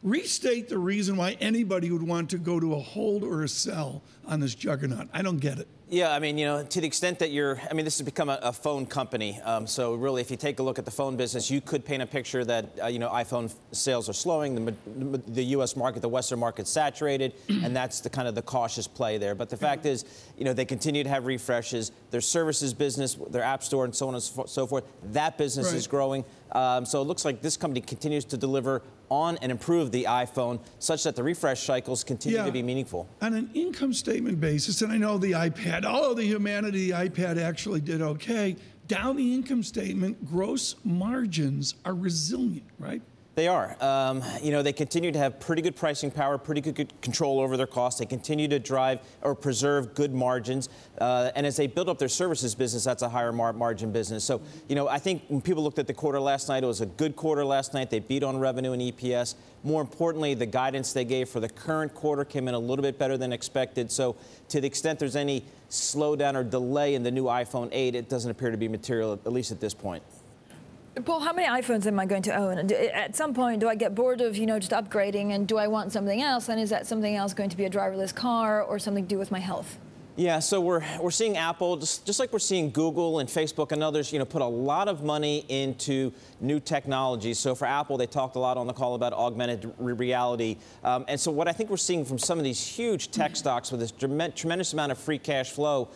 Restate the reason why anybody would want to go to a hold or a sell on this juggernaut. I don't get it. Yeah, I mean, to the extent that this has become a phone company. So really, if you take a look at the phone business, you could paint a picture that, iPhone sales are slowing. The U.S. market, the Western market's saturated, and that's the kind of the cautious play there. But the fact is, they continue to have refreshes. Their services business, their app store, and so on and so forth, that business is growing. So it looks like this company continues to deliver on and improve the iPhone such that the refresh cycles continue to be meaningful. On an income statement basis, and I know the iPad, the humanity, the iPad actually did okay. Down the income statement, gross margins are resilient, right? They are. They continue to have pretty good pricing power, pretty good control over their costs. They continue to drive or preserve good margins. And as they build up their services business, that's a higher margin business. So, I think when people looked at the quarter last night, it was a good quarter last night. They beat on revenue and EPS. More importantly, the guidance they gave for the current quarter came in a little bit better than expected. So to the extent there's any slowdown or delay in the new iPhone 8, it doesn't appear to be material, at least at this point. Paul, how many iPhones am I going to own? And at some point, do I get bored of, just upgrading, and do I want something else? And is that something else going to be a driverless car or something to do with my health? Yeah, so we're seeing Apple, just like we're seeing Google and Facebook and others, put a lot of money into new technologies. So for Apple, they talked a lot on the call about augmented reality. And so what I think we're seeing from some of these huge tech stocks with this tremendous amount of free cash flow,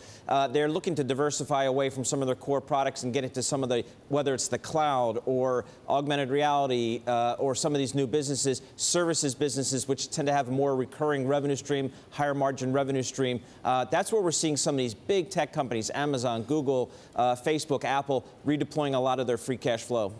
they're looking to diversify away from some of their core products and get into some of the, whether it's the cloud or augmented reality or some of these new businesses, services businesses, which tend to have a more recurring revenue stream, higher margin revenue stream. That's where we're seeing some of these big tech companies, Amazon, Google, Facebook, Apple, redeploying a lot of their free cash flow.